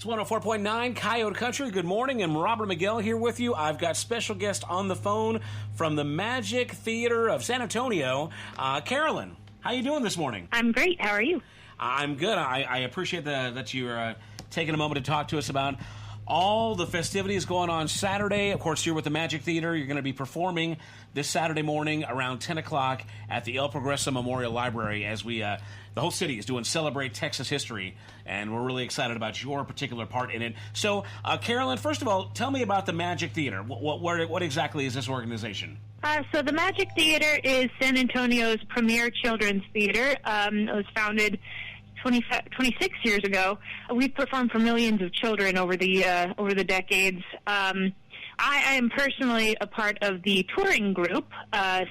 It's 104.9 Coyote Country. Good morning, and Robert Miguel here with you. I've got special guest on the phone from the Magik Theater of San Antonio, Carolyn. How you doing this morning? I'm great. How are you? I'm good. I appreciate that you're taking a moment to talk to us about all the festivities going on Saturday. Of course, you're with the Magik Theater. You're going to be performing this Saturday morning around 10 o'clock at the El Progreso Memorial Library as the whole city is doing Celebrate Texas History, and we're really excited about your particular part in it. So, Carolyn, first of all, tell me about the Magik Theater. What exactly is this organization? So the Magik Theater is San Antonio's premier children's theater. It was founded 26 years ago. We've performed for millions of children over the decades. I am personally a part of the touring group,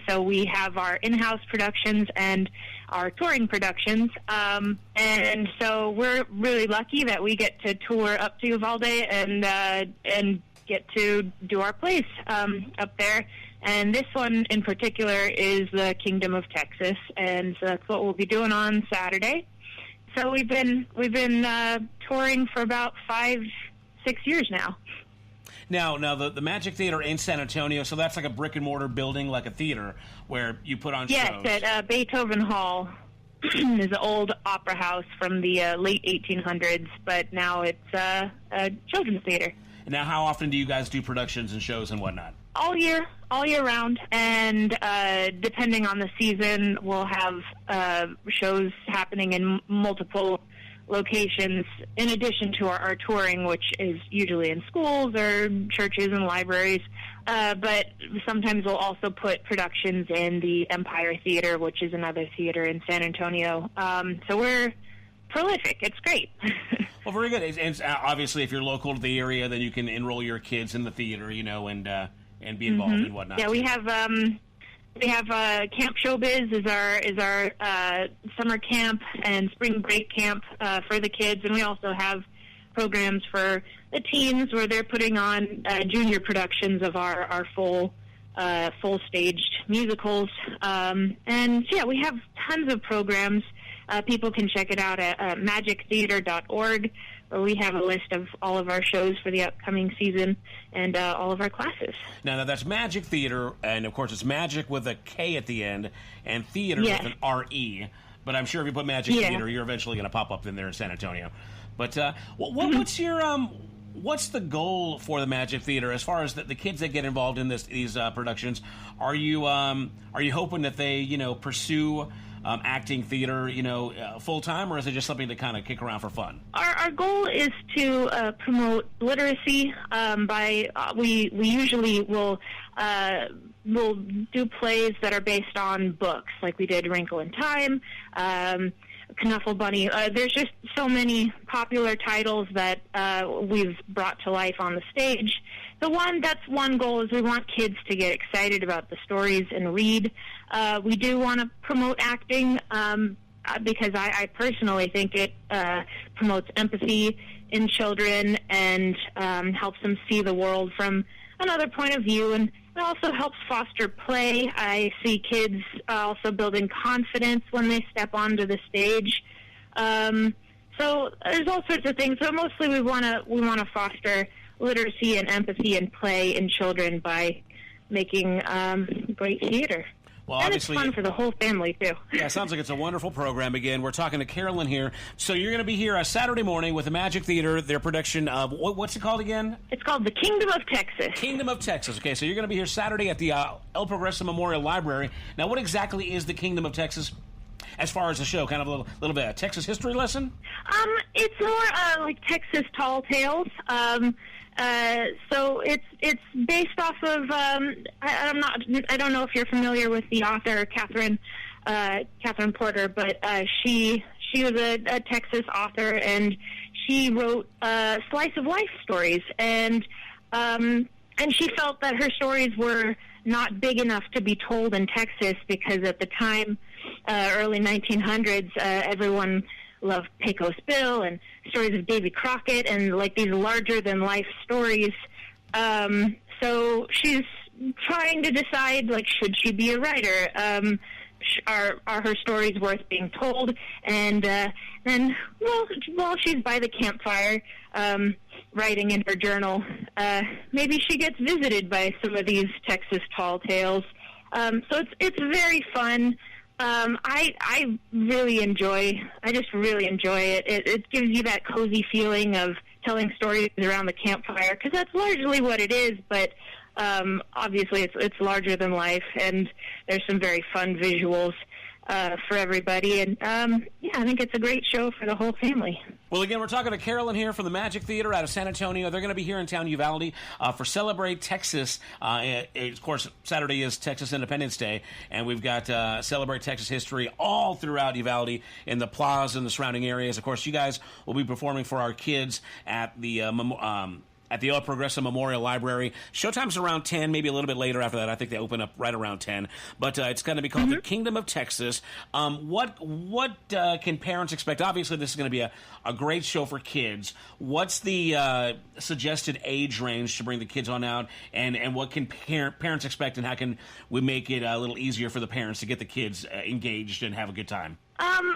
so we have our in-house productions and our touring productions, and so we're really lucky that we get to tour up to Uvalde and get to do our plays up there. And this one in particular is the Kingdom of Texas, and so that's what we'll be doing on Saturday. So we've been touring for about 5-6 years now. Now the Magik Theater in San Antonio, so that's like a brick and mortar building, like a theater where you put on shows. Yes, at Beethoven Hall is an old opera house from the late 1800s, but now it's a children's theater. Now, how often do you guys do productions and shows and whatnot? All year round, and depending on the season, we'll have shows happening in multiple locations, in addition to our touring, which is usually in schools or churches and libraries. But sometimes we'll also put productions in the Empire Theater, which is another theater in San Antonio. So we're prolific. It's great. Well, very good. And obviously, if you're local to the area, then you can enroll your kids in the theater, and be involved and whatnot. Yeah, we have Camp Showbiz is our summer camp and spring break camp for the kids, and we also have programs for the teens where they're putting on junior productions of our full staged musicals. And yeah, we have tons of programs. People can check it out at magictheater.org, where we have a list of all of our shows for the upcoming season and all of our classes. Now that's Magik Theater, and of course it's Magic with a K at the end, and theater with an R-E. But I'm sure if you put Magik Theater, you're eventually going to pop up in there in San Antonio. But what's your what's the goal for the Magik Theater as far as the kids that get involved in these productions? Are you hoping that they pursue acting, theater, full time, or is it just something to kind of kick around for fun? Our goal is to promote literacy. We usually will do plays that are based on books, like we did Wrinkle in Time, Knuffle Bunny. There's just so many popular titles that we've brought to life on the stage. That's one goal, is we want kids to get excited about the stories and read. We do want to promote acting because I personally think it promotes empathy in children and helps them see the world from another point of view, and it also helps foster play. I see kids also building confidence when they step onto the stage. So there's all sorts of things. So mostly we want to foster literacy and empathy and play in children by making great theater. Well, and obviously, it's fun for the whole family, too. Yeah, sounds like it's a wonderful program. Again, we're talking to Carolyn here. So you're going to be here a Saturday morning with the Magik Theater, their production of, what's it called again? It's called The Kingdom of Texas. Kingdom of Texas. Okay, so you're going to be here Saturday at the El Progreso Memorial Library. Now, what exactly is the Kingdom of Texas as far as the show? Kind of a little bit of a Texas history lesson? It's more like Texas tall tales. So it's based off of I don't know if you're familiar with the author Catherine Porter, but she was a Texas author, and she wrote slice of life stories, and she felt that her stories were not big enough to be told in Texas because at the time, early 1900s, everyone loved Pecos Bill and stories of Davy Crockett and like these larger-than-life stories. So she's trying to decide, like, should she be a writer? are her stories worth being told? And then, while she's by the campfire, writing in her journal, maybe she gets visited by some of these Texas tall tales. So it's very fun. I just really enjoy it. It gives you that cozy feeling of telling stories around the campfire, because that's largely what it is, but obviously it's larger than life, and there's some very fun visuals for everybody. And I think it's a great show for the whole family. Well, again, we're talking to Carolyn here from the Magik Theater out of San Antonio. They're going to be here in town, Uvalde, for Celebrate Texas. Of course, Saturday is Texas Independence Day, and we've got Celebrate Texas history all throughout Uvalde in the plaza and the surrounding areas. Of course, you guys will be performing for our kids at the El Progreso Memorial Library. Showtime's around 10, maybe a little bit later after that. I think they open up right around 10. But it's going to be called The Kingdom of Texas. What can parents expect? Obviously, this is going to be a great show for kids. What's the suggested age range to bring the kids on out? And what can parents expect, and how can we make it a little easier for the parents to get the kids engaged and have a good time?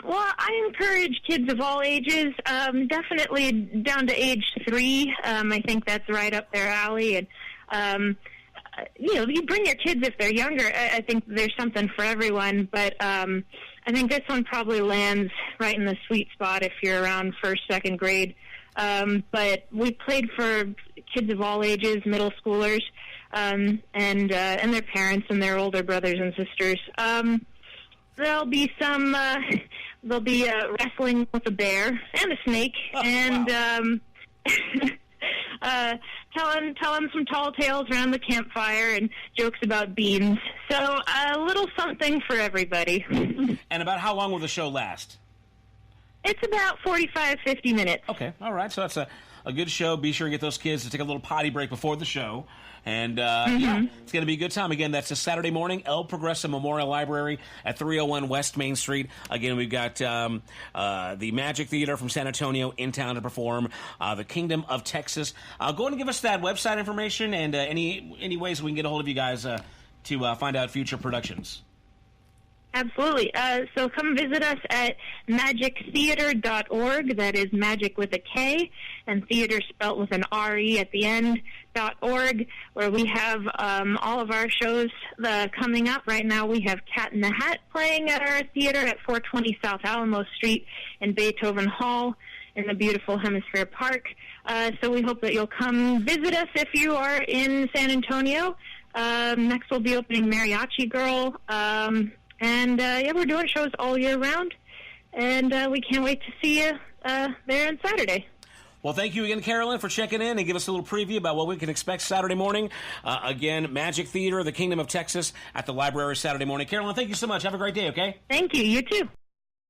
Well, I encourage kids of all ages, definitely down to age 3. I think that's right up their alley. And, you bring your kids if they're younger. I think there's something for everyone. But I think this one probably lands right in the sweet spot if you're around 1st, 2nd grade. But we played for kids of all ages, middle schoolers, and their parents and their older brothers and sisters. There'll be wrestling with a bear and a snake, and telling some tall tales around the campfire and jokes about beans. So a little something for everybody. And about how long will the show last? It's about 45, 50 minutes. Okay, all right. So that's a good show. Be sure and get those kids to take a little potty break before the show. And, it's going to be a good time. Again, that's a Saturday morning, El Progreso Memorial Library at 301 West Main Street. Again, we've got the Magik Theater from San Antonio in town to perform The Kingdom of Texas. Go ahead and give us that website information and any ways we can get a hold of you guys to find out future productions. Absolutely. So come visit us at magiktheater.org. That is magic with a K, and theater spelt with an R-E at the end, .org, where we have all of our shows coming up. Right now we have Cat in the Hat playing at our theater at 420 South Alamo Street in Beethoven Hall in the beautiful Hemisphere Park. So we hope that you'll come visit us if you are in San Antonio. Next we'll be opening Mariachi Girl. And we're doing shows all year round, and we can't wait to see you there on Saturday. Well, thank you again, Carolyn, for checking in and give us a little preview about what we can expect Saturday morning. Again, Magik Theater, The Kingdom of Texas, at the library Saturday morning. Carolyn, thank you so much. Have a great day, okay? Thank you. You too.